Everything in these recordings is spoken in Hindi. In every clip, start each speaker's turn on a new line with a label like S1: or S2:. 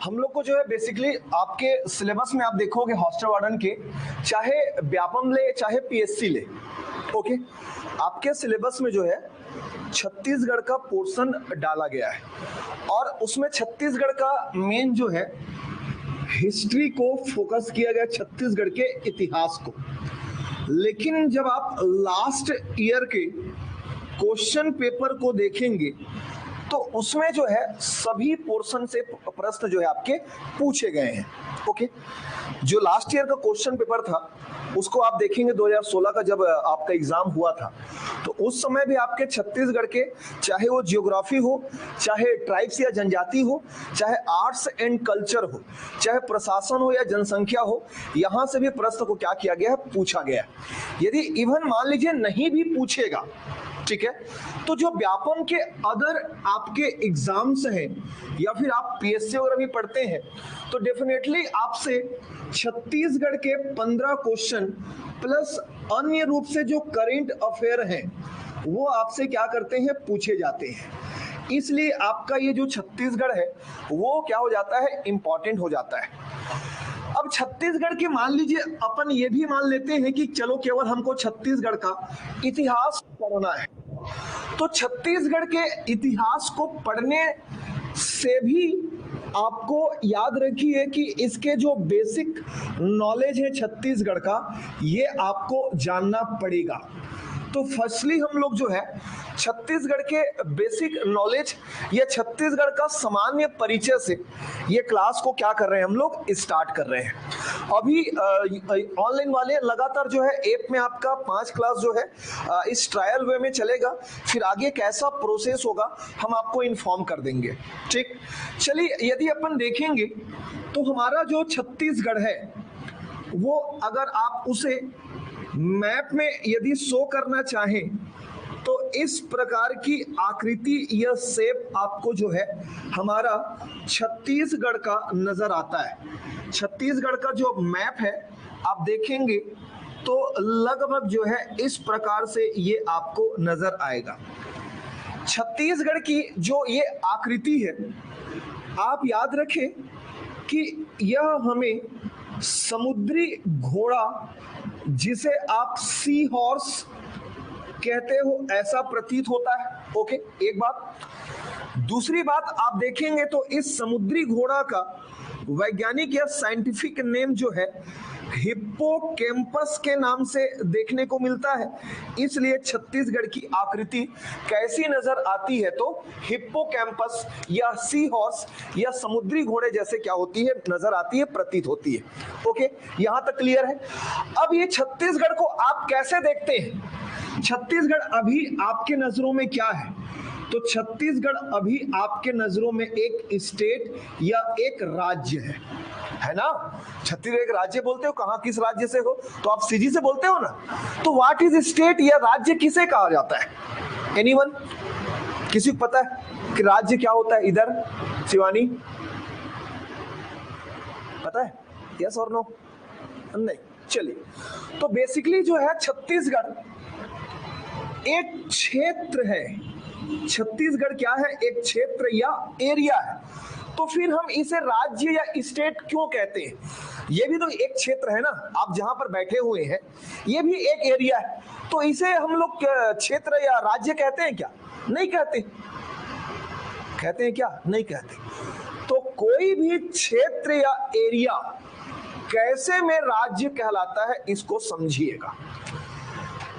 S1: हम लोग को जो है बेसिकली आपके सिलेबस में आप देखोगे हॉस्टल वार्डन के, चाहे व्यापम ले चाहे पीएससी ले, ओके, आपके सिलेबस में जो है छत्तीसगढ़ का पोर्शन डाला गया है और उसमें छत्तीसगढ़ का मेन जो है हिस्ट्री को फोकस किया गया, छत्तीसगढ़ के इतिहास को। लेकिन जब आप लास्ट ईयर के क्वेश्चन पेपर को देखेंगे तो उसमें जो है सभी पोर्शन से प्रश्न जो है आपके पूछे गए हैं। ओके, जो लास्ट ईयर का क्वेश्चन पेपर था उसको आप देखेंगे 2016 का जब आपका एग्जाम हुआ था तो उस समय भी आपके छत्तीसगढ़ के, चाहे वो जियोग्राफी हो, चाहे ट्राइब्स या जनजाति हो, चाहे आर्ट्स एंड कल्चर हो, चाहे प्रशासन हो या जनसंख्या हो, यहाँ से भी प्रश्न को क्या किया गया है, पूछा गया है। यदि इवन मान लीजिए नहीं भी पूछेगा, ठीक है, तो जो व्यापम के अदर आपके एग्जाम्स हैं या फिर आप पीएससी वगैरह भी पढ़ते हैं तो डेफिनेटली आपसे छत्तीसगढ़ के 15 क्वेश्चन प्लस अन्य रूप से जो करंट अफेयर हैं वो आपसे क्या करते हैं, पूछे जाते हैं। इसलिए आपका ये जो छत्तीसगढ़ है वो क्या हो जाता है, इंपॉर्टेंट हो जाता है। अब छत्तीसगढ़ के मान लीजिए अपन ये भी मान लेते हैं कि चलो केवल हमको छत्तीसगढ़ का इतिहास पढ़ना है, तो छत्तीसगढ़ के इतिहास को पढ़ने से भी आपको याद रखिए कि इसके जो बेसिक नॉलेज है छत्तीसगढ़ का ये आपको जानना पड़ेगा। तो फर्स्टली हम लोग जो है छत्तीसगढ़ के बेसिक नॉलेज या छत्तीसगढ़ का सामान्य परिचय से ये क्लास को क्या कर रहे हैं, हम लोग स्टार्ट कर रहे हैं। अभी ऑनलाइन वाले लगातार जो है ऐप में आपका 5 क्लास जो है इस ट्रायल वे में चलेगा, फिर आगे कैसा प्रोसेस होगा हम आपको इन्फॉर्म कर देंगे। ठीक, चलिए यदि अपन देखेंगे तो हमारा जो छत्तीसगढ़ है वो अगर आप उसे मैप में यदि शो करना चाहें तो इस प्रकार की आकृति या शेप आपको जो है हमारा छत्तीसगढ़ का नजर आता है। छत्तीसगढ़ का जो मैप है आप देखेंगे तो लगभग जो है इस प्रकार से ये आपको नजर आएगा। छत्तीसगढ़ की जो ये आकृति है आप याद रखें कि यह हमें समुद्री घोड़ा जिसे आप सी हॉर्स कहते हो ऐसा प्रतीत होता है। ओके, एक बात। दूसरी बात आप देखेंगे तो इस समुद्री घोड़ा का वैज्ञानिक या साइंटिफिक नेम जो है हिप्पोकैम्पस के नाम से देखने को मिलता है। इसलिए छत्तीसगढ़ की आकृति कैसी नजर आती है तो हिप्पोकैम्पस या सी हॉर्स या समुद्री घोड़े जैसे क्या होती है, नजर आती है, प्रतीत होती है। ओके, यहां तक क्लियर है। अब ये छत्तीसगढ़ को आप कैसे देखते हैं, छत्तीसगढ़ अभी आपके नजरों में क्या है, तो छत्तीसगढ़ अभी आपके नजरों में एक स्टेट या एक राज्य है ना। छत्तीसगढ़ एक राज्य बोलते हो, कहां किस राज्य से हो, तो आप सीजी से बोलते हो ना। तो व्हाट इज स्टेट या राज्य किसे कहा जाता है, एनीवन, किसी को पता है कि राज्य क्या होता है? इधर शिवानी पता है, यस और नो? नहीं, चलिए। तो बेसिकली जो है छत्तीसगढ़ एक क्षेत्र है। छत्तीसगढ़ क्या है, एक क्षेत्र या एरिया है। तो फिर हम इसे राज्य या स्टेट क्यों कहते हैं? ये भी तो एक क्षेत्र है ना, आप जहां पर बैठे हुए हैं ये भी एक एरिया है, तो इसे हम लोग क्षेत्र या राज्य कहते हैं क्या? नहीं कहते। कहते हैं क्या? नहीं कहते। तो कोई भी क्षेत्र या एरिया कैसे में राज्य कहलाता है इसको समझिएगा।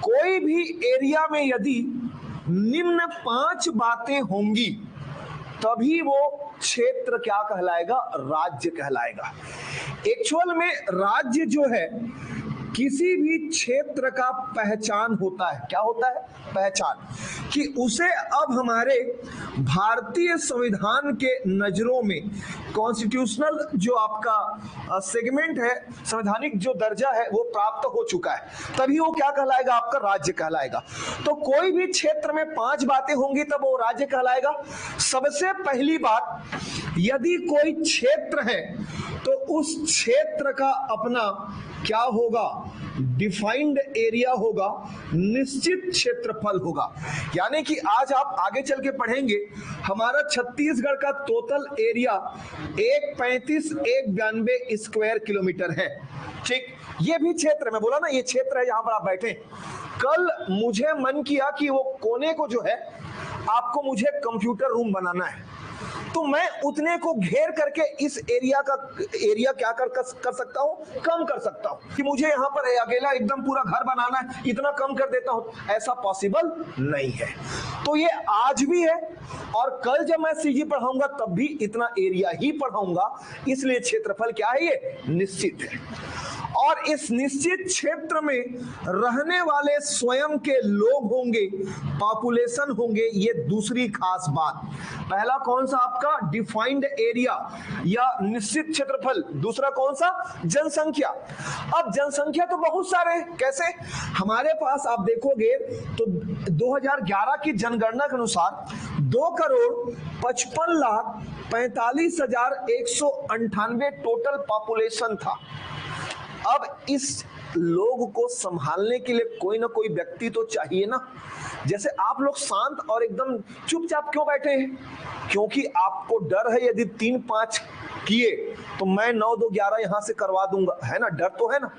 S1: कोई भी एरिया में यदि निम्न 5 बातें होंगी तभी वो क्षेत्र क्या कहलाएगा, राज्य कहलाएगा। एक्चुअल में राज्य जो है किसी भी क्षेत्र का पहचान होता है। क्या होता है? पहचान, कि उसे अब हमारे भारतीय संविधान के नजरों में कॉन्स्टिट्यूशनल जो आपका सेगमेंट है, संवैधानिक जो दर्जा है वो प्राप्त हो चुका है, तभी वो क्या कहलाएगा, आपका राज्य कहलाएगा। तो कोई भी क्षेत्र में 5 बातें होंगी तब वो राज्य कहलाएगा। सबसे पहली बात, यदि कोई क्षेत्र है तो उस क्षेत्र का अपना क्या होगा, डिफाइंड एरिया होगा, निश्चित क्षेत्रफल होगा। यानी कि आज आप आगे चल के पढ़ेंगे हमारा छत्तीसगढ़ का टोटल एरिया 135,192 स्क्वायर किलोमीटर है। ठीक, ये भी क्षेत्र, मैं बोला ना ये क्षेत्र है जहां पर आप बैठे। कल मुझे मन किया कि वो कोने को जो है आपको मुझे कंप्यूटर रूम बनाना है, तो मैं उतने को घेर करके इस एरिया क्या कर सकता हूं, कम कर सकता हूं कि मुझे यहां पर अकेला एकदम पूरा घर बनाना है, इतना कम कर देता हूं। ऐसा पॉसिबल नहीं है। तो ये आज भी है और कल जब मैं सीजी पढ़ाऊंगा तब भी इतना एरिया ही पढ़ाऊंगा, इसलिए क्षेत्रफल क्या है, ये निश्चित है। और इस निश्चित क्षेत्र में रहने वाले स्वयं के लोग होंगे, पॉपुलेशन होंगे, ये दूसरी खास बात। पहला कौन सा आपका डिफाइंड एरिया या निश्चित क्षेत्रफल, दूसरा कौन सा जनसंख्या। अब जनसंख्या तो बहुत सारे, कैसे हमारे पास आप देखोगे तो 2011 की जनगणना के अनुसार 2,55,45,198 टोटल पॉपुलेशन था। अब इस लोग को संभालने के लिए कोई ना कोई व्यक्ति तो चाहिए ना। जैसे आप लोग शांत और एकदम चुपचाप क्यों बैठे हैं, क्योंकि आपको डर है यदि 3-5 किए तो मैं 9-2-11 यहां से करवा दूंगा, है ना, डर तो है ना।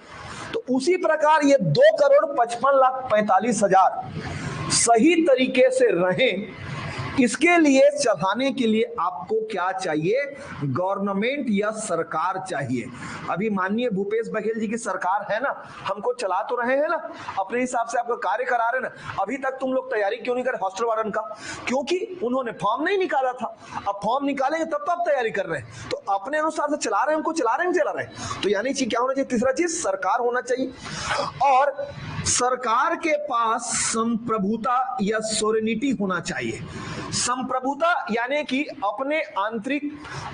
S1: तो उसी प्रकार ये 2,55,45,000 सही तरीके से रहें, इसके लिए चलाने के लिए आपको क्या चाहिए, गवर्नमेंट या सरकार चाहिए। अभी माननीय भूपेश बघेल जी की सरकार है ना, हमको चला तो रहे हैं ना, अपने हिसाब से आपका कार्य करा रहे ना। अभी तक तुम लोग तैयारी क्यों नहीं कर हॉस्टल वार्डन का, क्योंकि उन्होंने फॉर्म नहीं निकाला था। अब फॉर्म निकालेंगे तब तो आप तैयारी कर रहे हैं, तो अपने अनुसार से चला रहे हैं, हमको चला रहे हैं। तो यानी क्या होना चाहिए, तीसरा चीज सरकार होना चाहिए। और सरकार के पास संप्रभुता या सोरेनिटी होना चाहिए। संप्रभुता यानी कि अपने आंतरिक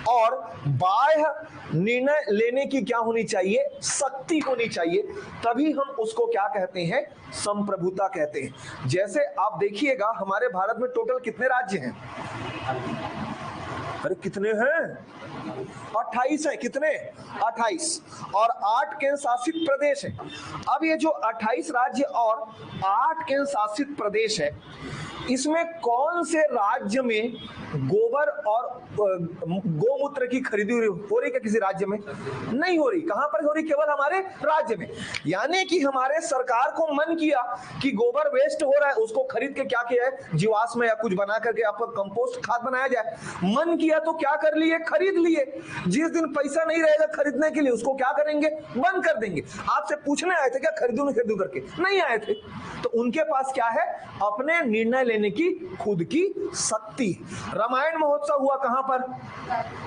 S1: और बाह्य निर्णय लेने की क्या होनी चाहिए, शक्ति होनी चाहिए, तभी हम उसको क्या कहते हैं, संप्रभुता कहते हैं। जैसे आप देखिएगा हमारे भारत में टोटल कितने राज्य हैं, अरे कितने हैं, 28 है, कितने 28, और 8 केंद्र शासित प्रदेश है। अब ये जो 28 राज्य और 8 केंद्र शासित प्रदेश है, इसमें कौन से राज्य में गोबर और गोमूत्र की खरीदी हो रही क्या किसी राज्य में, नहीं हो रही। कहां पर हो रही, केवल हमारे राज्य में। यानी कि हमारे सरकार को मन किया कि गोबर वेस्ट हो रहा है, उसको खरीद के क्या किया है, जीवाश्म या कुछ बना करके आपका कंपोस्ट खाद बनाया जाए। मन किया तो क्या कर लिए, खरीद लिए। जिस दिन पैसा नहीं रहेगा खरीदने के लिए, उसको क्या करेंगे, बंद कर देंगे। आपसे पूछने आए थे क्या खरीदू नहीं खरीदू करके, नहीं आए थे। तो उनके पास क्या है, अपने निर्णय लेने की खुद की शक्ति। रामायण महोत्सव हुआ कहां पर,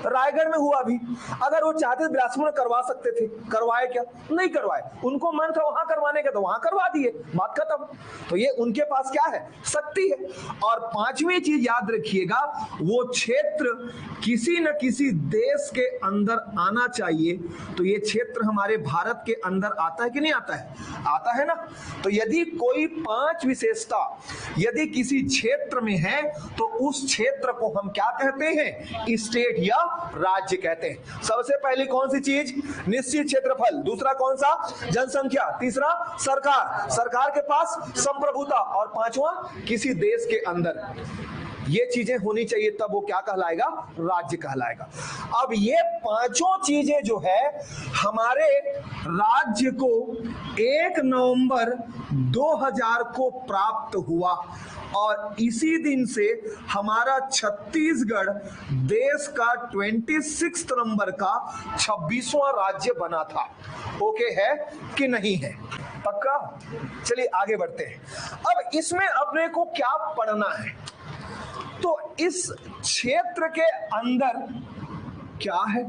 S1: रायगढ़ में हुआ। भी अगर वो चाहते बिलासपुर में करवा सकते थे, करवाए क्या, नहीं करवाए। उनको मन था वहां करवाने का तो वहां करवा दिए, बात खत्म। तो ये उनके पास क्या है, शक्ति है। और पांचवी चीज याद रखिएगा, वो क्षेत्र किसी न किसी देश के अंदर आना चाहिए। तो ये क्षेत्र हमारे भारत के अंदर आता है कि नहीं आता है, आता है ना। तो यदि कोई 5 विशेषता यदि किसी क्षेत्र में है तो उस क्षेत्र को हम क्या कहते हैं, स्टेट या राज्य कहते हैं। सबसे पहली कौन सी चीज, निश्चित क्षेत्रफल। दूसरा कौन सा, जनसंख्या। तीसरा सरकार, सरकार के पास संप्रभुता। और पांचवा किसी देश के अंदर। ये चीजें होनी चाहिए, तब वो क्या कहलाएगा, राज्य कहलाएगा। अब ये पांचों चीजें जो है हमारे राज्य को 1 नवंबर 2000 को प्राप्त हुआ, और इसी दिन से हमारा छत्तीसगढ़ देश का 26 नंबर का 26वां राज्य बना था। ओके है कि नहीं है, पक्का। चलिए आगे बढ़ते हैं। अब इसमें अपने को क्या पढ़ना है, तो इस क्षेत्र के अंदर क्या है,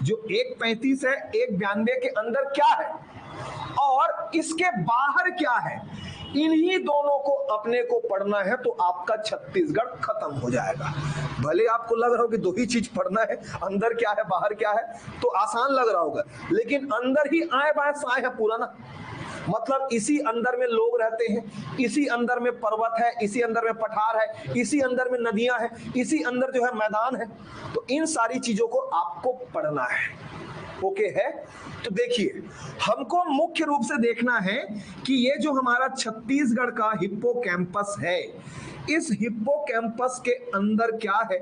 S1: जो 135 है, 192 के अंदर क्या है, और इसके बाहर क्या है, इन्हीं दोनों को अपने को पढ़ना है। तो आपका छत्तीसगढ़ खत्म हो जाएगा। भले आपको लग रहा हो कि 2 ही चीज पढ़ना है, अंदर क्या है बाहर क्या है, तो आसान लग रहा होगा, लेकिन अंदर ही आए बाएं साए है पूरा ना। मतलब इसी अंदर में लोग रहते हैं, इसी अंदर में पर्वत है, इसी अंदर में पठार है, इसी अंदर में नदियां हैं, इसी अंदर जो है मैदान है। तो इन सारी चीजों को आपको पढ़ना है। ओके है। तो देखिए, हमको मुख्य रूप से देखना है कि ये जो हमारा छत्तीसगढ़ का हिप्पोकैम्पस है, इस हिप्पोकैम्पस के अंदर क्या है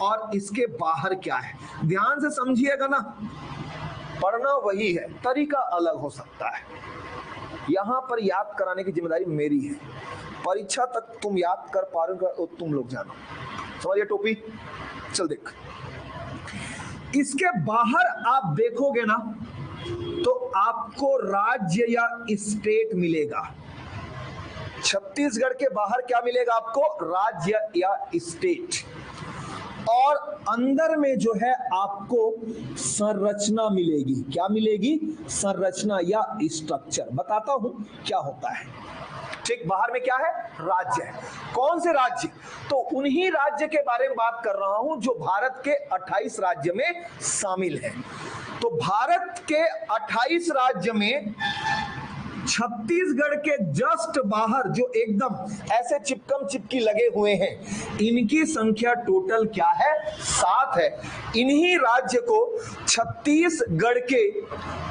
S1: और इसके बाहर क्या है। ध्यान से समझिएगा ना, पढ़ना वही है, तरीका अलग हो सकता है। यहां पर याद कराने की जिम्मेदारी मेरी है, परीक्षा तक तुम याद कर पा रहे हो तुम लोग जानो। समझिए टोपी, चल देख। इसके बाहर आप देखोगे ना तो आपको राज्य या स्टेट मिलेगा। छत्तीसगढ़ के बाहर क्या मिलेगा आपको? राज्य या स्टेट। और अंदर में जो है आपको संरचना मिलेगी। क्या मिलेगी? संरचना या स्ट्रक्चर। बताता हूं क्या होता है। ठीक, बाहर में क्या है? राज्य है। कौन से राज्य? तो उन्हीं राज्य के बारे में बात कर रहा हूं जो भारत के 28 राज्य में शामिल है। तो भारत के 28 राज्य में छत्तीसगढ़ के जस्ट बाहर जो एकदम ऐसे चिपकम चिपकी लगे हुए हैं, इनकी संख्या टोटल क्या है? 7 है। इन्हीं राज्य को छत्तीसगढ़ के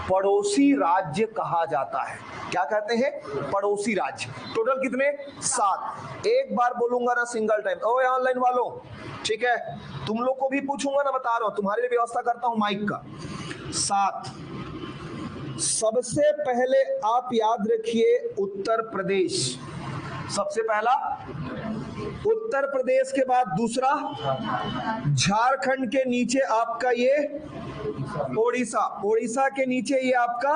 S1: पड़ोसी राज्य कहा जाता है। क्या कहते हैं? पड़ोसी राज्य। टोटल कितने? 7। एक बार बोलूंगा ना सिंगल टाइम। ओए ऑनलाइन वालों, ठीक है, तुम लोग को भी पूछूंगा ना, बता रहा हूं, तुम्हारे लिए व्यवस्था करता हूं माइक का। 7। सबसे पहले आप याद रखिए उत्तर प्रदेश, सबसे पहला उत्तर प्रदेश के बाद दूसरा झारखंड के नीचे आपका ये ओडिशा, ओडिशा के नीचे ये आपका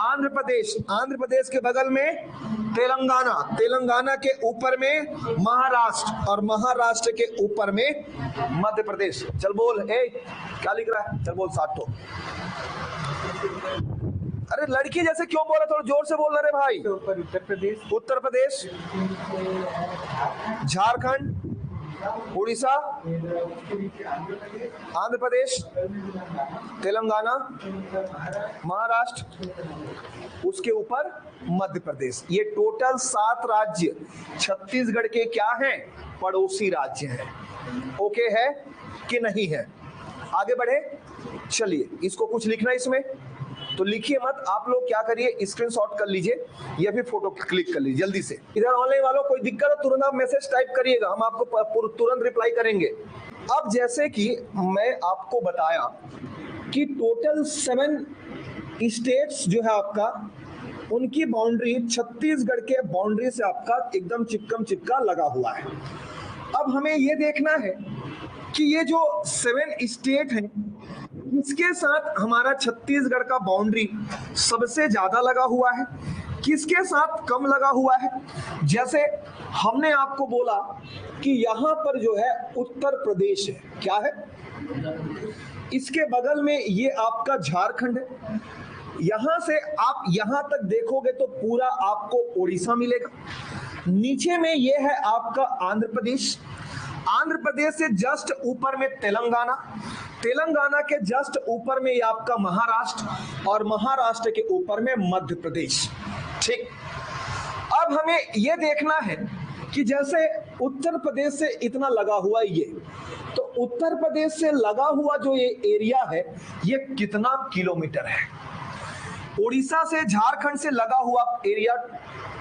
S1: आंध्र प्रदेश, आंध्र प्रदेश के बगल में तेलंगाना, तेलंगाना के ऊपर में महाराष्ट्र और महाराष्ट्र के ऊपर में मध्य प्रदेश। चल बोल, ए क्या लिख रहा है? चल बोल 7 ठो। अरे लड़की जैसे क्यों बोला? थोड़ा जोर से बोलना रे भाई।
S2: उत्तर प्रदेश,
S1: उत्तर प्रदेश, झारखंड, उड़ीसा, आंध्र प्रदेश, तेलंगाना, महाराष्ट्र, उसके ऊपर मध्य प्रदेश। ये टोटल 7 राज्य छत्तीसगढ़ के क्या हैं? पड़ोसी राज्य हैं। ओके है कि नहीं है? आगे बढ़े, चलिए इसको कुछ लिखना इसमें तो लिखिए मत, आप लोग क्या करिए, स्क्रीनशॉट कर लीजिए या फिर फोटो क्लिक कर लीजिए जल्दी से। इधर ऑनलाइन वालों कोई दिक्कत है तुरंत आप मैसेज टाइप करिएगा, हम आपको तुरंत रिप्लाई करेंगे। अब जैसे कि मैं आपको बताया कि टोटल 7 स्टेट्स जो है आपका, उनकी बाउंड्री छत्तीसगढ़ के बाउंड्री से आपका एकदम चिपकम चिपका लगा हुआ है। अब हमें यह देखना है कि ये जो 7 स्टेट हैं, इसके साथ हमारा छत्तीसगढ़ का बाउंड्री सबसे ज्यादा लगा हुआ है, किसके साथ कम लगा हुआ है। जैसे हमने आपको बोला कि यहां पर जो है उत्तर प्रदेश है, क्या है, इसके बगल में ये आपका झारखंड है। यहां से आप यहां तक देखोगे तो पूरा आपको उड़ीसा मिलेगा। नीचे में ये है आपका आंध्र प्रदेश, आंध्र प्रदेश से जस्ट ऊपर में तेलंगाना, तेलंगाना के जस्ट ऊपर में ये आपका महाराष्ट्र और महाराष्ट्र के ऊपर में मध्य प्रदेश। ठीक, अब हमें यह देखना है कि जैसे उत्तर प्रदेश से इतना लगा हुआ ये, तो उत्तर प्रदेश से लगा हुआ जो ये एरिया है ये कितना किलोमीटर है। उड़ीसा से झारखंड से लगा हुआ एरिया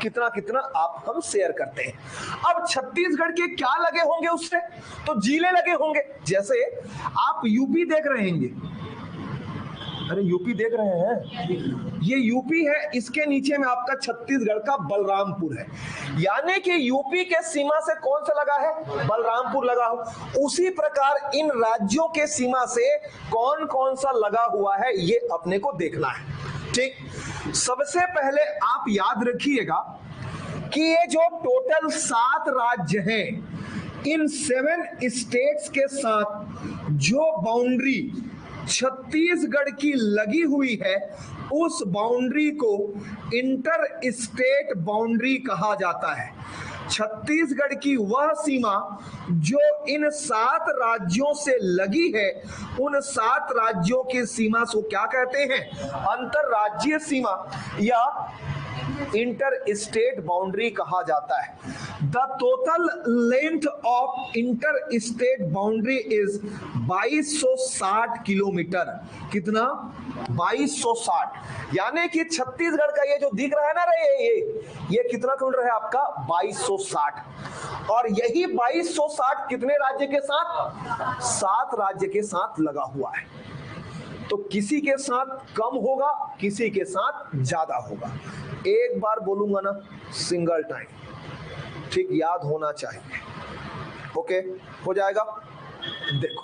S1: कितना कितना आप हम शेयर करते हैं। अब छत्तीसगढ़ के क्या लगे होंगे उससे, तो जिले लगे होंगे। जैसे आप यूपी देख रहे होंगे, अरे यूपी देख रहे हैं, ये यूपी है, इसके नीचे में आपका छत्तीसगढ़ का बलरामपुर है। यानी कि यूपी के सीमा से कौन सा लगा है? बलरामपुर लगा हो। उसी प्रकार इन राज्यों के सीमा से कौन कौन सा लगा हुआ है ये अपने को देखना है। ठीक, सबसे पहले आप याद रखिएगा कि ये जो टोटल 7 राज्य हैं, इन 7 स्टेट्स के साथ जो बाउंड्री छत्तीसगढ़ की लगी हुई है, उस बाउंड्री को इंटर स्टेट बाउंड्री कहा जाता है। छत्तीसगढ़ की वह सीमा जो इन 7 राज्यों से लगी है, उन 7 राज्यों की सीमा को क्या कहते हैं? अंतरराज्यीय सीमा या इंटर स्टेट बाउंड्री कहा जाता है। The total length of inter state boundary is 2260 kilometre. कितना? 2260। यानी कि छत्तीसगढ़ का ये जो दिख रहा है ना रे, ये कितना किलोमीटर है आपका? 2260। और यही 2260 कितने राज्य के साथ? 7 राज्य के साथ लगा हुआ है। तो किसी के साथ कम होगा, किसी के साथ ज्यादा होगा। एक बार बोलूंगा ना, सिंगल टाइम, ठीक याद होना चाहिए। ओके, हो जाएगा। देखो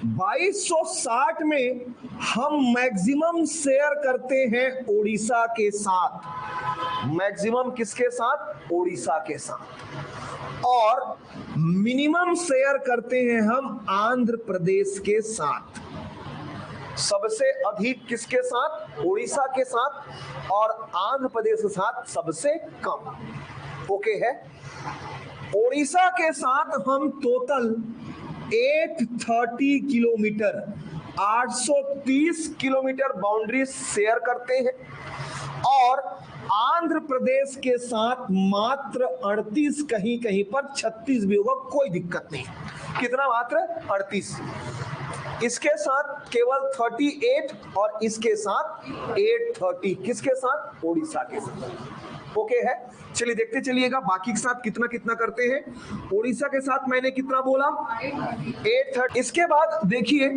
S1: 2260 में हम मैक्सिमम शेयर करते हैं ओडिशा के साथ। मैक्सिमम किसके साथ? ओडिशा के साथ। और मिनिमम शेयर करते हैं हम आंध्र प्रदेश के साथ। सबसे अधिक किसके साथ? ओडिशा के साथ। और आंध्र प्रदेश के साथ सबसे कम। ओके है। ओडिशा के साथ हम total 830 kilometre, 830 kilometre boundary share करते हैं। और आंध्र प्रदेश के साथ मात्र 38, कहीं कहीं पर 36 भी होगा, कोई दिक्कत नहीं। कितना? मात्र 38। इसके साथ केवल 38 और इसके साथ 830। किसके साथ? ओडिशा के साथ। ओके है। चलिए देखते चलिएगा बाकी के साथ कितना कितना करते हैं। ओडिशा के साथ मैंने कितना बोला? 830। इसके बाद देखिए,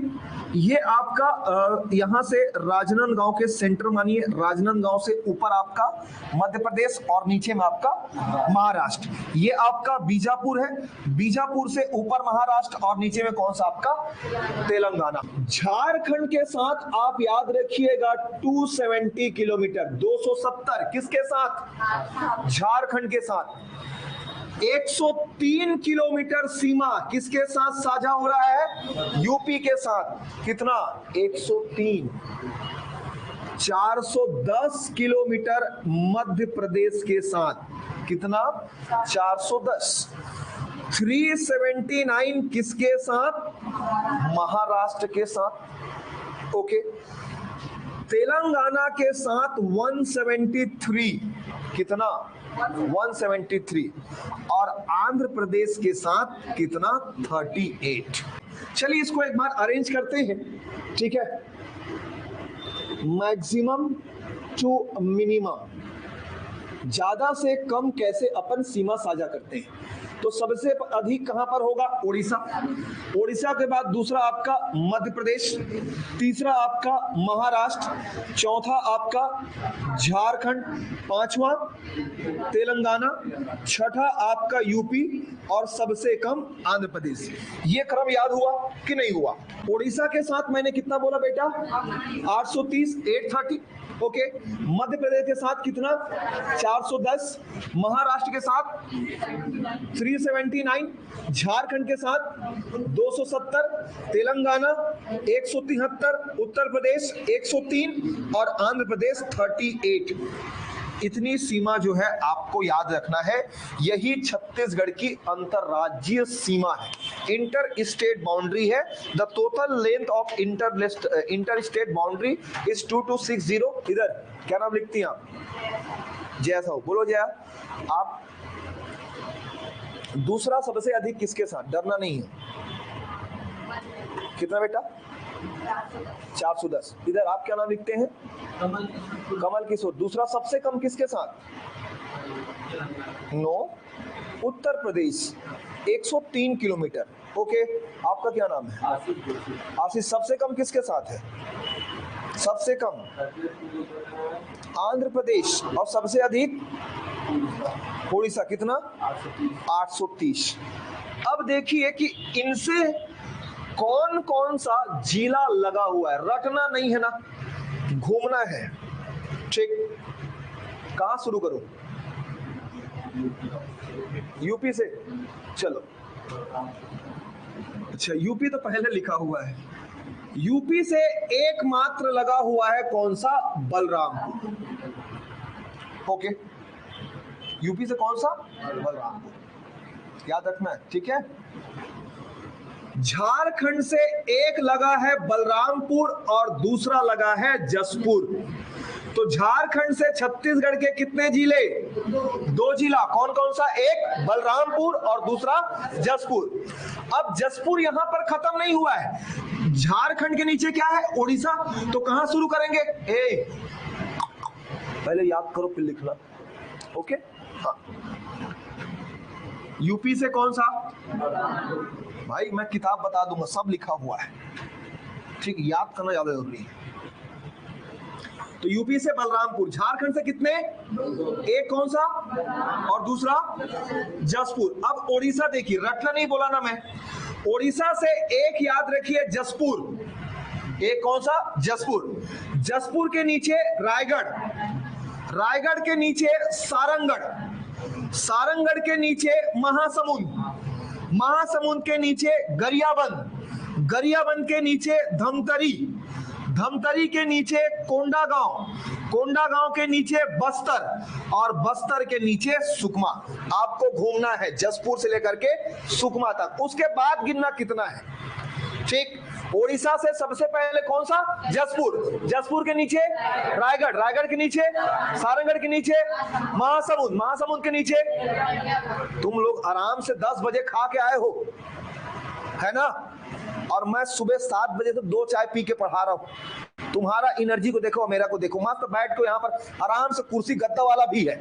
S1: ये आपका यहां से राजनांदगांव के सेंटर मानिए, राजनांदगांव से ऊपर आपका मध्य प्रदेश और नीचे में आपका महाराष्ट्र। ये आपका बीजापुर है, बीजापुर से ऊपर महाराष्ट्र और नीचे में कौन सा आपका? तेलंगाना। झारखंड के साथ आप याद रखिएगा 270 किलोमीटर, 270। किसके साथ? झारखंड के साथ। 103 किलोमीटर सीमा किसके साथ साझा हो रहा है? यूपी के साथ। कितना? 103। 410 किलोमीटर मध्य प्रदेश के साथ। कितना? 410। 379 किसके साथ? महाराष्ट्र के साथ। ओके। तेलंगाना के साथ 173। कितना? 173। और आंध्र प्रदेश के साथ कितना? 38। चलिए इसको एक बार अरेंज करते हैं, ठीक है। मैक्सिमम टू मिनिमम, ज्यादा से कम कैसे अपन सीमा साझा करते हैं। तो सबसे अधिक कहां पर होगा? ओडिशा। ओडिशा के बाद दूसरा आपका मध्य प्रदेश, तीसरा आपका महाराष्ट्र, चौथा आपका झारखंड, पांचवा तेलंगाना, छठा आपका यूपी और सबसे कम आंध्र प्रदेश। ये क्रम याद हुआ कि नहीं हुआ? ओडिशा के साथ मैंने कितना बोला बेटा? 830, 830। ओके। मध्य प्रदेश के साथ कितना? 410। महाराष्ट्र के साथ 379, झारखंड के साथ 270, तेलंगाना 173, उत्तर प्रदेश 103 और आंध्र प्रदेश 38। इतनी सीमा जो है आपको याद रखना है। यही छत्तीसगढ़ की अंतरराज्यीय सीमा है, इंटर स्टेट बाउंड्री है। The total length of inter state boundary is 2260। इधर क्या नाम लिखती हैं आप? जया साहू, बोलो जया। आप दूसरा सबसे अधिक किसके साथ? डरना नहीं है। कितना बेटा? 410। इधर आप क्या नाम लिखते हैं? कमल किशोर। दूसरा सबसे कम किसके साथ? No, Uttar Pradesh 103 kilometre. Okay. आपका क्या नाम है? आशीष। सबसे कम किसके साथ है? सबसे कम आंध्र प्रदेश और सबसे अधिक उड़ीसा। कितना? 830। अब देखिए कि इनसे कौन कौन सा जिला लगा हुआ है। रटना नहीं है ना, घूमना है, ठीक। कहां शुरू करूं? यूपी से। चलो, अच्छा यूपी तो पहले लिखा हुआ है। यूपी से एकमात्र लगा हुआ है कौन सा? बलरामपुर। ओके। यूपी से कौन सा? बलरामपुर। याद रखना है, ठीक है। झारखंड से एक लगा है बलरामपुर और दूसरा लगा है जसपुर। तो झारखंड से छत्तीसगढ़ के कितने जिले? 2 जिला। कौन कौन सा? एक बलरामपुर और दूसरा जसपुर। अब जसपुर यहां पर खत्म नहीं हुआ है, झारखंड के नीचे क्या है? उड़ीसा। तो कहां शुरू करेंगे? पहले याद करो फिर लिखना। ओके हाँ। यूपी से कौन सा? भाई मैं किताब बता दूंगा, सब लिखा हुआ है, ठीक, याद करना ज्यादा जरूरी है। तो यूपी से बलरामपुर। झारखंड से कितने? एक कौन सा और दूसरा जसपुर। अब ओडिशा देखिए, रटना नहीं बोला ना मैं, ओडिशा से एक याद रखिए जसपुर। एक कौन सा? जसपुर। जसपुर के नीचे रायगढ़, रायगढ़ के नीचे सारंगढ़, सारंगढ़ के नीचे महासमुंद, महासमुंद के नीचे गरियाबंद, गरियाबंद के नीचे धमतरी, धमतरी के नीचे कोंडागांव, कोंडागांव के नीचे बस्तर और बस्तर के नीचे सुकमा। आपको घूमना है जसपुर से लेकर के सुकमा तक, उसके बाद गिनना कितना है, ठीक। ओडिशा से सबसे पहले कौन सा? जसपुर। जसपुर के नीचे रायगढ़, रायगढ़ के नीचे सारंगढ़ के नीचे महासमुंद, महासमुंद के नीचे। तुम लोग आराम से 10 बजे खा के आए हो, है ना, और मैं सुबह 7 बजे से 2 चाय पी के पढ़ा रहा हूं। तुम्हारा एनर्जी को देखो, मेरा को देखो, मस्त बैठ के यहाँ पर आराम से, कुर्सी गद्दा वाला भी है।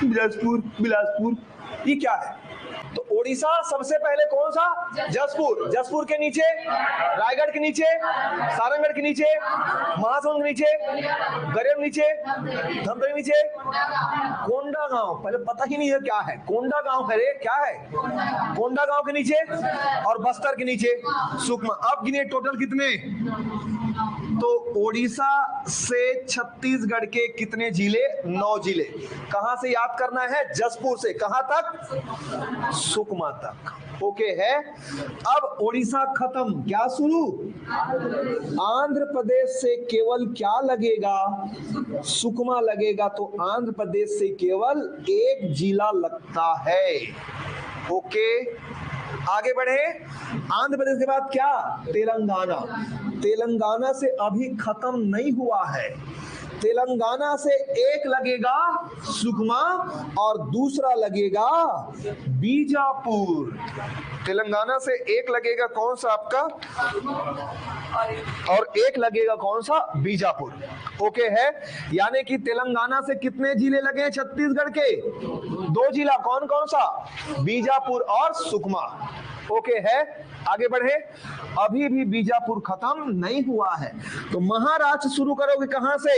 S1: बिलासपुर, बिलासपुर, ये क्या है? तो ओडिशा सबसे पहले कौन सा? जसपुर। जसपुर के नीचे रायगढ़ के नीचे, सारंगढ़ के नीचे, महासमुंद के नीचे, गरियाबंद नीचे, धमतरी नीचे, कोंडागांव। पहले पता ही नहीं है क्या है कोंडागांव, है रे क्या है? कोंडागांव के नीचे और बस्तर के नीचे सुकमा। अब गिने टोटल कितने? तो ओडिशा से छत्तीसगढ़ के कितने जिले? 9 जिले। कहां से याद करना है? जसपुर से कहां तक? सुकमा तक। ओके है। अब ओडिशा खत्म, क्या शुरू? आंध्र प्रदेश से केवल क्या लगेगा? सुकमा लगेगा। तो आंध्र प्रदेश से केवल एक जिला लगता है। ओके आगे बढ़े। आंध्र प्रदेश के बाद क्या? तेलंगाना। तेलंगाना से अभी खत्म नहीं हुआ है, तेलंगाना से एक लगेगा सुकमा और दूसरा लगेगा बीजापुर। तेलंगाना से एक लगेगा कौन सा आपका? और एक लगेगा कौन सा? बीजापुर। ओके है। यानी कि तेलंगाना से कितने जिले लगे छत्तीसगढ़ के? 2 जिला। कौन कौन सा? बीजापुर और सुकमा। ओके है। आगे बढ़े। अभी भी बीजापुर खत्म नहीं हुआ है, तो महाराष्ट्र शुरू करोगे कहां से?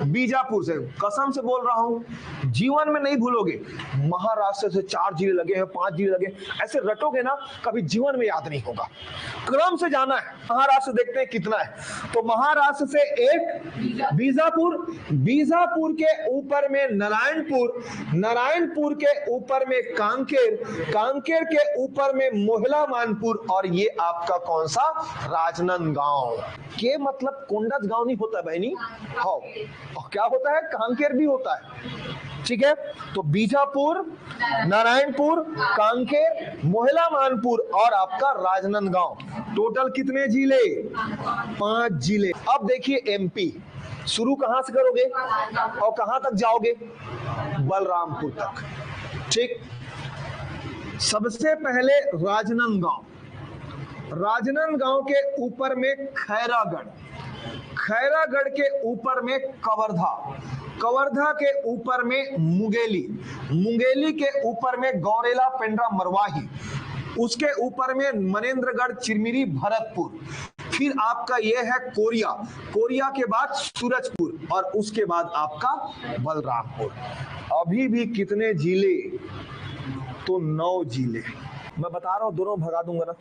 S1: बीजापुर से। कसम से बोल रहा हूं, जीवन में नहीं भूलोगे। महाराष्ट्र से 4 जिले लगे हैं, 5 जिले लगे, ऐसे रटोगे ना, कभी जीवन में याद नहीं होगा। क्रम से जाना है। महाराष्ट्र देखते हैं कितना है। तो महाराष्ट्र से एक बीजापुर, बीजापुर के ऊपर में नारायणपुर, नारायणपुर के ऊपर में कांकेर, कांकेर के ऊपर में मोहला मानपुर, और ये आपका कौन सा? राजनांदगांव। के मतलब कोंडाज गांव नहीं होता बहनी, हाँ क्या होता है? कांकेर भी होता है, ठीक है। तो बीजापुर, नारायणपुर, कांकेर, मोहला मानपुर और आपका राजनांदगांव। टोटल कितने जिले? 5 जिले। अब देखिए एमपी शुरू कहां से करोगे और कहां तक जाओगे? बलरामपुर तक, ठीक। सबसे पहले राजनांदगांव, राजनांदगांव के ऊपर में खैरागढ़, खैरागढ़ के ऊपर में कवर्धा, कवर्धा के ऊपर में मुंगेली, मुंगेली के ऊपर में गौरेला, पेंड्रा, मरवाही, उसके ऊपर में मनेन्द्रगढ़, चिरमिरी, भरतपुर, फिर आपका यह है कोरिया, कोरिया के बाद सूरजपुर और उसके बाद आपका बलरामपुर। अभी भी कितने जिले? तो 9 जिले। मैं बता रहा हूं, दोनों भगा दूंगा ना,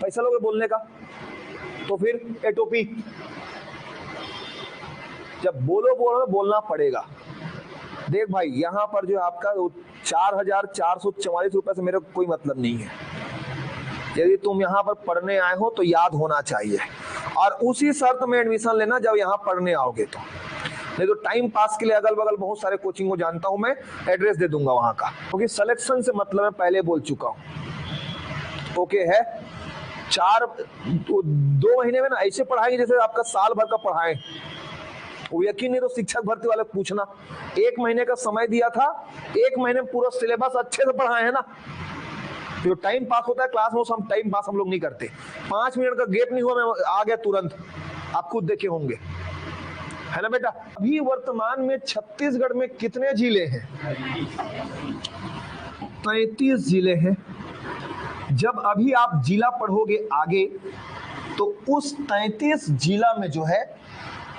S1: पैसा लोगे बोलने का तो फिर एटोपी, जब बोलो बोलो बोलना पड़ेगा। देख भाई, यहाँ पर जो आपका 4,444 रुपए से मेरे को कोई मतलब नहीं है। यदि तुम यहाँ पर पढ़ने आए हो तो याद होना चाहिए, और उसी शर्त में एडमिशन लेना जब यहाँ पढ़ने आओगे तो। नहीं तो टाइम पास के लिए अगल बगल बहुत सारे कोचिंग को जानता हूं मैं, एड्रेस दे दूंगा वहां का, क्योंकि सिलेक्शन से मतलब मैं पहले बोल चुका हूं। ओके है। दो महीने में ना ऐसे पढ़ाएंगे जैसे आपका साल भर का पढ़ाएं। वो यकीन नहीं तो शिक्षक भर्ती वाले पूछना, 1 महीने का समय दिया था, 1 महीने में पूरा सिलेबस अच्छे से पढ़ाए है ना। जो टाइम पास होता है क्लास में, हम टाइम पास हम लोग नहीं करते। 5 मिनट का गैप नहीं हुआ, मैं आ गया तुरंत। आप खुद देखे होंगे, है ना बेटा। अभी वर्तमान में छत्तीसगढ़ में कितने जिले हैं? 33 जिले हैं। जब अभी आप जिला पढ़ोगे आगे तो उस 33 जिला में जो है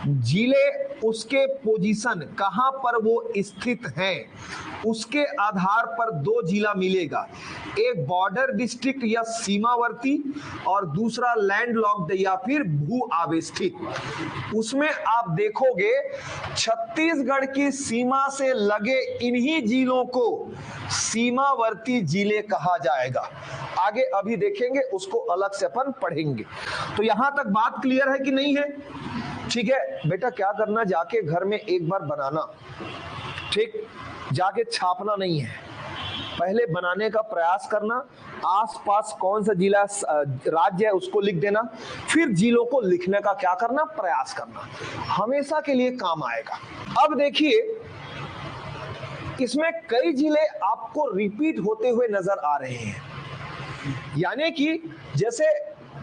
S1: जिले, उसके पोजीशन कहां पर वो स्थित हैं, उसके आधार पर 2 जिला मिलेगा। एक बॉर्डर डिस्ट्रिक्ट या सीमावर्ती और दूसरा लैंडलॉक्ड या फिर भू आवेष्टित। उसमें आप देखोगे छत्तीसगढ़ की सीमा से लगे इन्हीं जिलों को सीमावर्ती जिले कहा जाएगा। आगे अभी देखेंगे, उसको अलग से अपन पढ़ेंगे। तो यहां तक बात क्लियर है कि नहीं है? ठीक है बेटा, क्या करना, जाके घर में एक बार बनाना, ठीक, जाके छापना नहीं है, पहले बनाने का प्रयास करना। आसपास कौन सा जिला राज्य है उसको लिख देना, फिर जिलों को लिखने का क्या करना, प्रयास करना, हमेशा के लिए काम आएगा। अब देखिए, इसमें कई जिले आपको रिपीट होते हुए नजर आ रहे हैं, यानी कि जैसे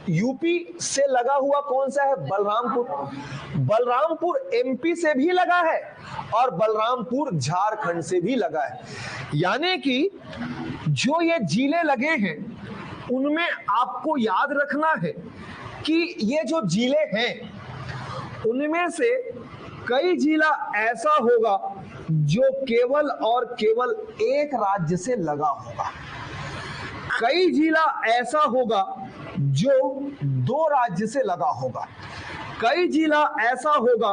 S1: यूपी से लगा हुआ कौन सा है, बलरामपुर। बलरामपुर एमपी से भी लगा है और बलरामपुर झारखंड से भी लगा है। यानी कि जो ये जिले लगे हैं उनमें आपको याद रखना है कि ये जो जिले हैं उनमें से कई जिला ऐसा होगा जो केवल और केवल एक राज्य से लगा होगा, कई जिला ऐसा होगा जो 2 राज्य से लगा होगा, कई जिला ऐसा होगा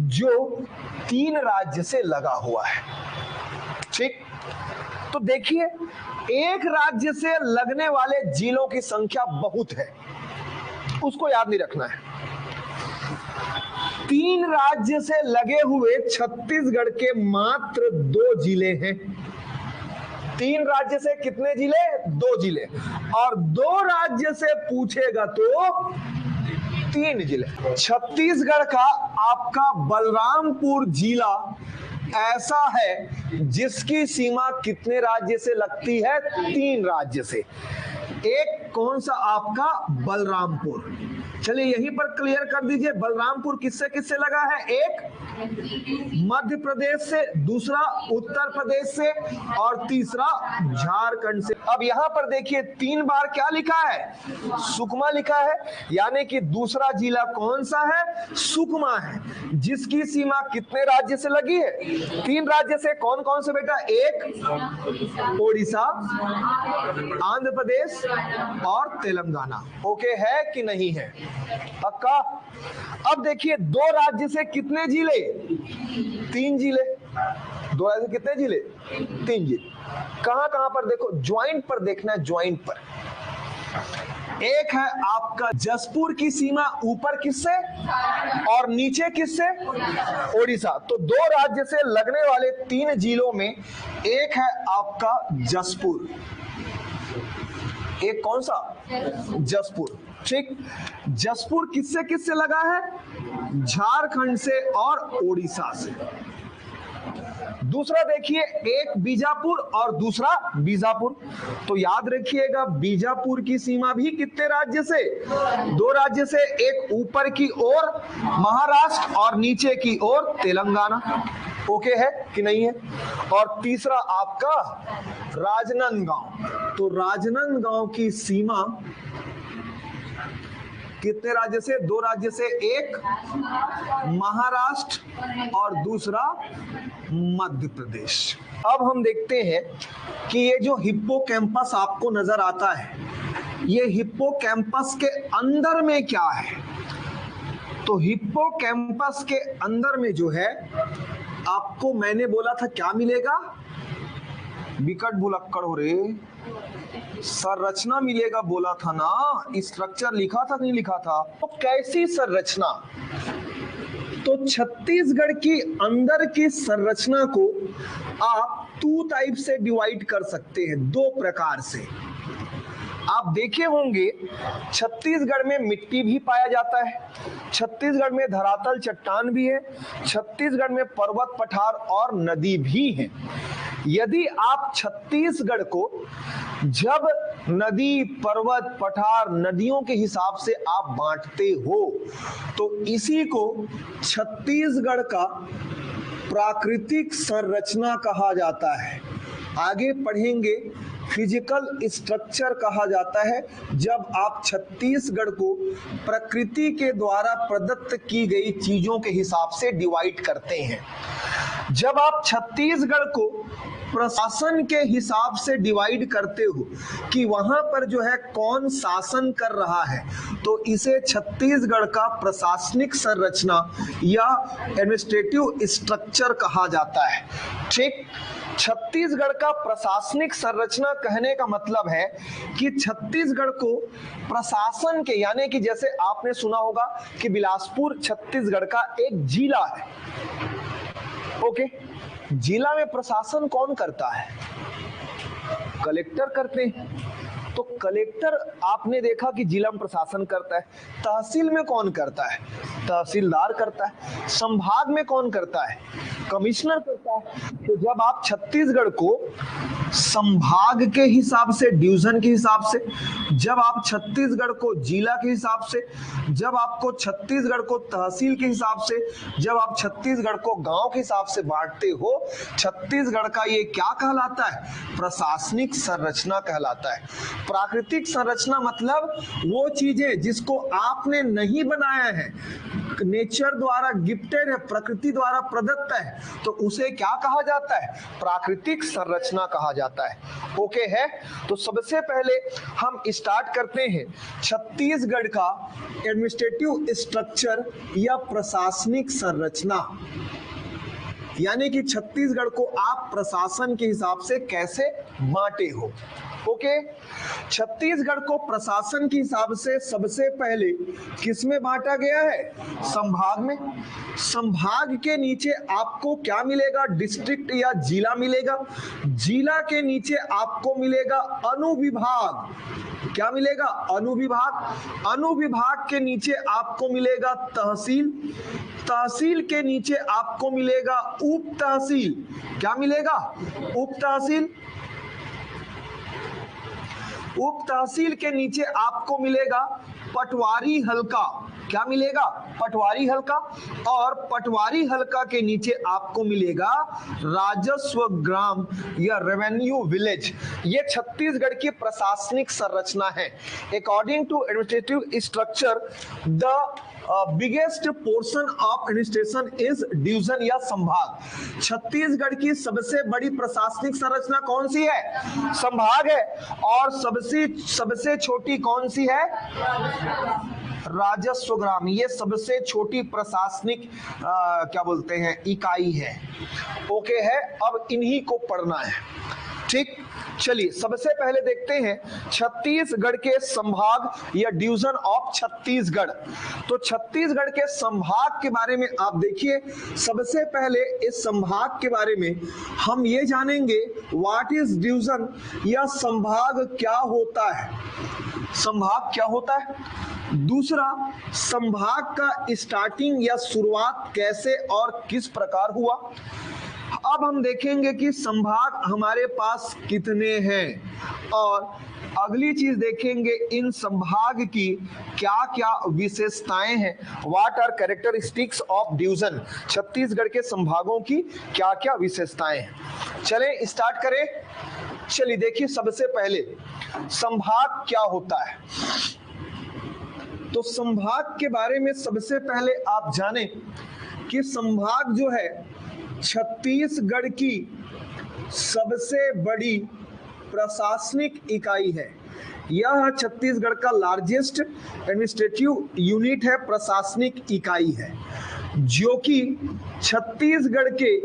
S1: जो 3 राज्य से लगा हुआ है। ठीक, तो देखिए, एक राज्य से लगने वाले जिलों की संख्या बहुत है, उसको याद नहीं रखना है। 3 राज्य से लगे हुए छत्तीसगढ़ के मात्र 2 जिले हैं। 3 राज्य से कितने जिले? 2 जिले। और 2 राज्य से पूछेगा तो 3 जिले। छत्तीसगढ़ का आपका बलरामपुर जिला ऐसा है जिसकी सीमा कितने राज्य से लगती है? 3 राज्य से। एक कौन सा? आपका बलरामपुर। चलिए यहीं पर क्लियर कर दीजिए, बलरामपुर किससे किससे लगा है? एक मध्य प्रदेश से, दूसरा उत्तर प्रदेश से और तीसरा झारखंड से। अब यहां पर देखिए 3 बार क्या लिखा है? सुकमा लिखा है, यानी कि दूसरा जिला कौन सा है? सुकमा है, जिसकी सीमा कितने राज्य से लगी है? 3 राज्य से। कौन कौन से बेटा? एक ओडिशा, आंध्र प्रदेश और तेलंगाना। ओके है कि नहीं है? पक्का? अब देखिए 2 राज्य से कितने जिले? 3 जिले। 2 राज्य से कितने जिले? 3 जिले। कहां कहां पर? देखो ज्वाइंट पर देखना है, ज्वाइंट पर। एक है आपका जसपुर की सीमा ऊपर किससे और नीचे किससे? ओडिशा। तो 2 राज्य से लगने वाले 3 जिलों में एक है आपका जसपुर। एक कौन सा? जसपुर। ठीक, जसपुर किससे किससे लगा है? झारखंड से और ओडिशा से। दूसरा देखिए, एक बीजापुर और दूसरा बीजापुर। तो याद रखिएगा बीजापुर की सीमा भी कितने राज्य से? 2 राज्य से। एक ऊपर की ओर महाराष्ट्र और नीचे की ओर तेलंगाना। ओके है कि नहीं है? और तीसरा आपका राजनांदगांव। तो राजनांदगांव की सीमा कितने राज्य से? 2 राज्य से। एक महाराष्ट्र और दूसरा मध्य प्रदेश। अब हम देखते हैं कि ये जो हिप्पोकैम्पस आपको नजर आता है, ये हिप्पोकैम्पस के अंदर में क्या है? तो हिप्पोकैम्पस के अंदर में जो है आपको मैंने बोला था क्या मिलेगा? विकट भुलक्कड़ हो रे, संरचना मिलेगा बोला था ना। स्ट्रक्चर लिखा था नहीं लिखा था? तो कैसी संरचना? तो छत्तीसगढ़ की अंदर की संरचना को आप 2 टाइप से डिवाइड कर सकते हैं, 2 प्रकार से। आप देखे होंगे छत्तीसगढ़ में मिट्टी भी पाया जाता है, छत्तीसगढ़ में धरातल चट्टान भी है, छत्तीसगढ़ में पर्वत पठार और नदी भी है। यदि आप छत्तीसगढ़ को जब नदी, पर्वत, पठार, नदियों के हिसाब से आप बांटते हो तो इसी को छत्तीसगढ़ का प्राकृतिक संरचना कहा जाता है। आगे पढ़ेंगे फिजिकल स्ट्रक्चर कहा जाता है जब आप छत्तीसगढ़ को प्रकृति के द्वारा प्रदत्त की गई चीजों के हिसाब से डिवाइड करते हैं। जब आप छत्तीसगढ़ को प्रशासन के हिसाब से डिवाइड करते हो कि वहां पर जो है कौन शासन कर रहा है, तो इसे छत्तीसगढ़ का प्रशासनिक संरचना या एडमिनिस्ट्रेटिव स्ट्रक्चर कहा जाता है। ठीक, छत्तीसगढ़ का प्रशासनिक संरचना कहने का मतलब है कि छत्तीसगढ़ को प्रशासन के, यानी कि जैसे आपने सुना होगा कि बिलासपुर छत्तीसगढ़ का एक जिला है। ओके, जिला में प्रशासन कौन करता है? कलेक्टर करते हैं। तो कलेक्टर आपने देखा कि जिला में प्रशासन करता है। तहसील में कौन करता है? तहसीलदार करता है। संभाग में कौन करता है? कमिश्नर करता है। तो जब आप छत्तीसगढ़ को संभाग के हिसाब से, डिवीजन के हिसाब से, जब आप छत्तीसगढ़ को जिला के हिसाब से, जब आपको छत्तीसगढ़ को तहसील के हिसाब से, जब आप छत्तीसगढ़ को गांव के हिसाब से बांटते हो, छत्तीसगढ़ का ये क्या कहलाता है? प्रशासनिक संरचना कहलाता है। प्राकृतिक संरचना मतलब वो चीजें जिसको आपने नहीं बनाया है, नेचर द्वारा गिफ्टेड है, प्रकृति द्वारा प्रदत्त है, तो उसे क्या कहा जाता है? प्राकृतिक संरचना कहा जाता है। ओके है, तो सबसे पहले हम स्टार्ट करते हैं छत्तीसगढ़ का एडमिनिस्ट्रेटिव स्ट्रक्चर या प्रशासनिक संरचना, यानी कि छत्तीसगढ़ को आप प्रशासन के हिसाब से कैसे बांटे हो। ओके, छत्तीसगढ़ को प्रशासन के हिसाब से सबसे पहले किस में बांटा गया है? संभाग में। संभाग के नीचे आपको क्या मिलेगा? डिस्ट्रिक्ट या जिला मिलेगा। जिला के नीचे आपको मिलेगा अनुविभाग। क्या मिलेगा? अनुविभाग। अनुविभाग के नीचे आपको मिलेगा तहसील। तहसील के नीचे आपको मिलेगा उप तहसील। क्या मिलेगा? उप तहसील। उप तहसील के नीचे आपको मिलेगा पटवारी हल्का। क्या मिलेगा? पटवारी हल्का। और पटवारी हल्का के नीचे आपको मिलेगा राजस्व ग्राम या रेवेन्यू विलेज। ये छत्तीसगढ़ की प्रशासनिक संरचना है। According to administrative structure the biggest portion of administration is division या संभाग। छत्तीसगढ़ की सबसे बड़ी प्रशासनिक संरचना कौन सी है? संभाग है। और सबसे छोटी कौन सी है? राजस्व ग्राम। ये सबसे छोटी प्रशासनिक क्या बोलते हैं, इकाई है। ओके है, अब इन्हीं को पढ़ना है। ठीक, चलिए सबसे पहले देखते हैं छत्तीसगढ़ के संभाग या डिवीजन ऑफ छत्तीसगढ़। तो छत्तीसगढ़ के संभाग के बारे में आप देखिए। सबसे पहले इस संभाग के बारे में हम ये जानेंगे व्हाट इज डिवीजन या संभाग क्या होता है। संभाग क्या होता है? दूसरा, संभाग का स्टार्टिंग या शुरुआत कैसे और किस प्रकार हुआ। अब हम देखेंगे कि संभाग हमारे पास कितने हैं और अगली चीज देखेंगे इन संभाग की क्या क्या विशेषताएं हैं। What are characteristics of division. Chhattisgarh के संभागों की क्या क्या विशेषताएं हैं। चलें स्टार्ट करें। चलिए देखिए, सबसे पहले संभाग क्या होता है। तो संभाग के बारे में सबसे पहले आप जानें कि संभाग जो है छत्तीसगढ़ की सबसे बड़ी प्रशासनिक इकाई है। यह छत्तीसगढ़ का लार्जेस्ट एडमिनिस्ट्रेटिव यूनिट है, प्रशासनिक इकाई है, जो कि छत्तीसगढ़ के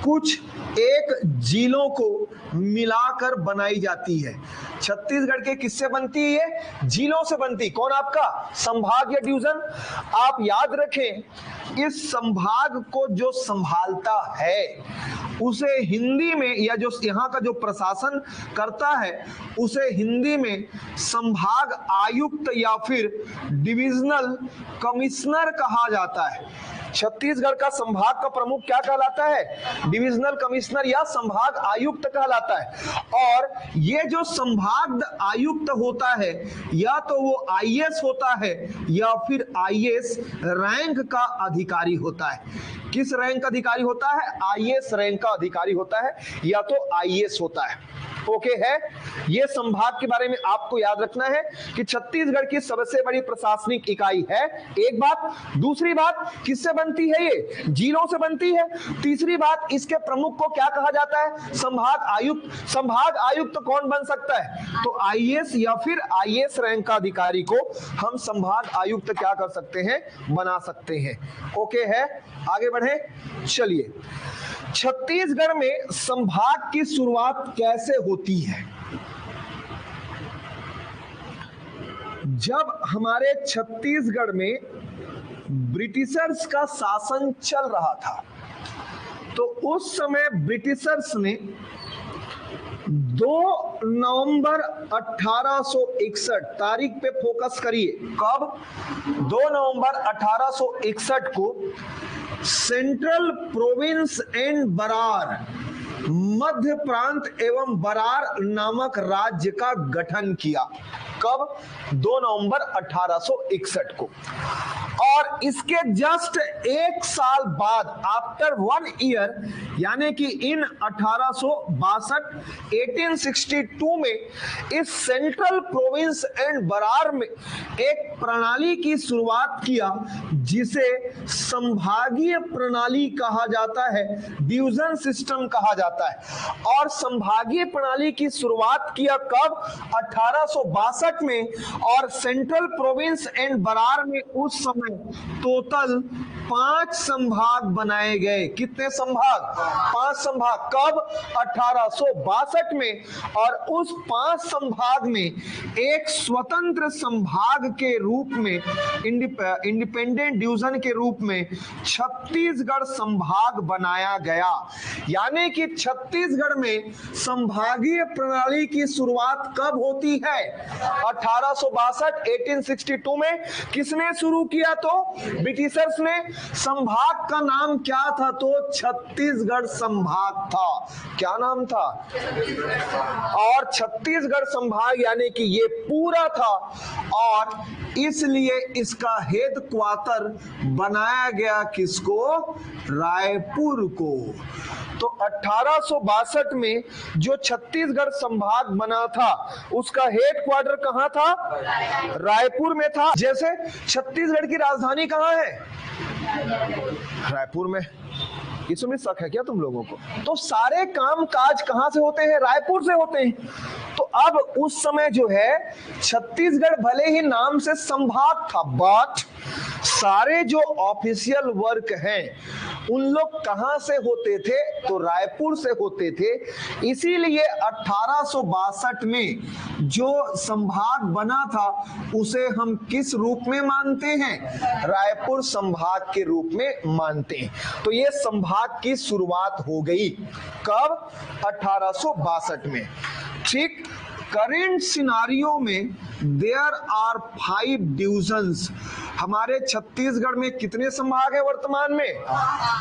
S1: कुछ एक जिलों को मिलाकर बनाई जाती है। छत्तीसगढ़ के किससे बनती है? ये जिलों से बनती। कौन? आपका संभाग या डिवीजन। आप याद रखें, इस संभाग को जो संभालता है, उसे हिंदी में, या जो यहाँ का जो प्रशासन करता है उसे हिंदी में संभाग आयुक्त या फिर डिविजनल कमिश्नर कहा जाता है। छत्तीसगढ़ का संभाग का प्रमुख क्या कहलाता है? डिविजनल कमिश्नर या संभाग आयुक्त कहलाता है। और ये जो संभाग आयुक्त होता है या तो वो आईएएस होता है या फिर आईएएस रैंक का अधिकारी होता है। किस रैंक का अधिकारी होता है? आईएएस रैंक का अधिकारी होता है या तो आईएएस होता है। ओके है, ये संभाग के बारे में आपको याद रखना है कि छत्तीसगढ़ की सबसे बड़ी प्रशासनिक इकाई है। एक बात। दूसरी बात, किससे बनती है? ये जिलों से बनती है। तीसरी बात, इसके प्रमुख को क्या कहा जाता है? संभाग आयुक्त। संभाग आयुक्त कौन बन सकता है? तो आईएएस या फिर आईएएस रैंक का अधिकारी को हम संभाग आयुक्त क्या कर सकते हैं? बना सकते हैं। ओके है, आगे बढ़े। चलिए, छत्तीसगढ़ में संभाग की शुरुआत कैसे होती है? जब हमारे छत्तीसगढ़ में ब्रिटिशर्स का शासन चल रहा था तो उस समय ब्रिटिशर्स ने 2 नवंबर 1861 तारीख पे फोकस करिए। कब? 2 नवंबर 1861 को सेंट्रल प्रोविंस एंड बरार, मध्य प्रांत एवं बरार नामक राज्य का गठन किया। कब? 2 नवंबर 1861 को। और इसके जस्ट एक साल बाद, आफ्टर 1 ईयर, यानी कि इन 1862 में इस सेंट्रल प्रोविंस एंड बरार में एक प्रणाली की शुरुआत किया जिसे संभागीय प्रणाली कहा जाता है, डिवीजन सिस्टम कहा जाता है। और संभागीय प्रणाली की शुरुआत किया कब? 1862 में। और सेंट्रल प्रोविंस एंड बरार में उस समय टोटल 5 संभाग बनाए गए। कितने संभाग? 5 संभाग। कब? 1862 में। और उस 5 संभाग में एक स्वतंत्र संभाग के रूप में, इंडिपेंडेंट डिवीजन के रूप में छत्तीसगढ़ संभाग बनाया गया। यानी कि छत्तीसगढ़ में संभागीय प्रणाली की शुरुआत कब होती है? 1862 में। किसने शुरू किया? तो ब्रिटिशर्स ने। संभाग का नाम क्या था? तो छत्तीसगढ़ संभाग था। क्या नाम था? और छत्तीसगढ़ संभाग यानी कि ये पूरा था और इसलिए इसका हेड क्वार्टर बनाया गया किसको? रायपुर को। तो 1862 में जो छत्तीसगढ़ संभाग बना था उसका हेड क्वार्टर कहां था? रायपुर में था। जैसे छत्तीसगढ़ की राजधानी कहां है? रायपुर में। इसमें शक है क्या तुम लोगों को? तो सारे काम काज कहां से होते हैं? रायपुर से होते हैं। तो अब उस समय जो है छत्तीसगढ़ भले ही नाम से संभाग था, बट सारे जो ऑफिशियल वर्क हैं उन लोग कहां से होते थे? तो रायपुर से होते थे। इसीलिए 1862 में जो संभाग बना था उसे हम किस रूप में मानते हैं? रायपुर संभाग के रूप में मानते हैं। तो ये संभाग की शुरुआत हो गई कब? 1862 में। ठीक। करेंट सिनारियो में देयर आर 5 डिविजन्स। हमारे छत्तीसगढ़ में कितने संभाग है वर्तमान में?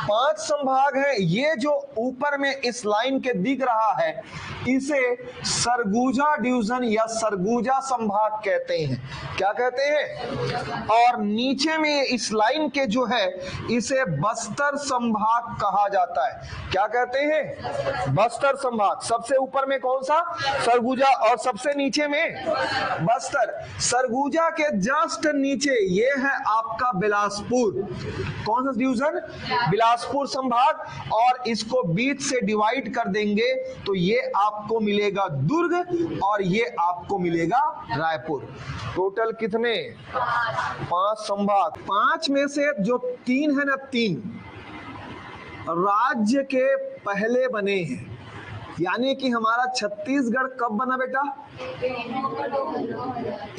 S1: 5 संभाग है। ये जो ऊपर में इस लाइन के दिख रहा है इसे सरगुजा डिवीजन या सरगुजा संभाग कहते हैं। क्या कहते हैं? और नीचे में इस लाइन के जो है इसे बस्तर संभाग कहा जाता है। क्या कहते हैं? बस्तर संभाग। सबसे ऊपर में कौन सा? सरगुजा। और सबसे नीचे में बस्तर। सरगुजा के जस्ट नीचे ये है आपका बिलासपुर। कौन सा डिवीजन? बिलासपुर संभाग। और इसको बीच से डिवाइड कर देंगे तो ये आपको मिलेगा दुर्ग और ये आपको मिलेगा रायपुर। टोटल कितने? 5 संभाग। 5 में से जो 3 है ना, 3 राज्य के पहले बने हैं। यानी कि हमारा छत्तीसगढ़ कब बना बेटा?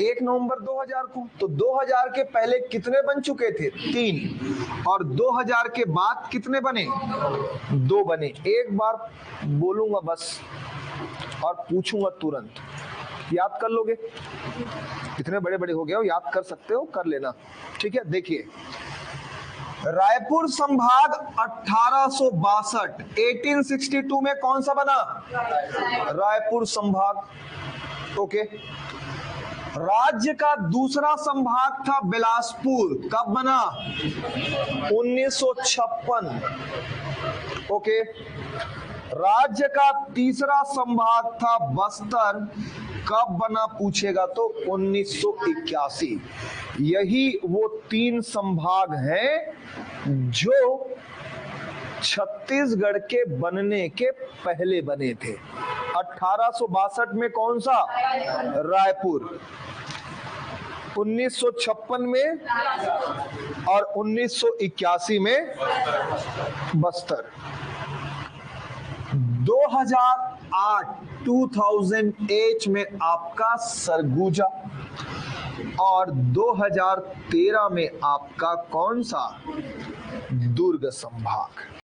S1: 1 नवंबर 2000 को। तो 2000 के पहले कितने बन चुके थे? 3। और 2000 के बाद कितने बने? 2 बने। एक बार बोलूंगा बस और पूछूंगा तुरंत, याद कर लोगे? इतने बड़े बड़े हो गए हो, याद कर सकते हो, कर लेना। ठीक है, देखिए रायपुर संभाग 1862 1862 में कौन सा बना? रायपुर संभाग। ओके। राज्य का दूसरा संभाग था बिलासपुर, कब बना? 1956। ओके। राज्य का तीसरा संभाग था बस्तर, कब बना पूछेगा तो 1981। यही वो 3 संभाग हैं जो छत्तीसगढ़ के बनने के पहले बने थे। 1862 में कौन सा? रायपुर। 1956 में और 1981 में बस्तर। 2008 में आपका सरगुजा और 2013 में आपका कौन सा? दुर्ग संभाग।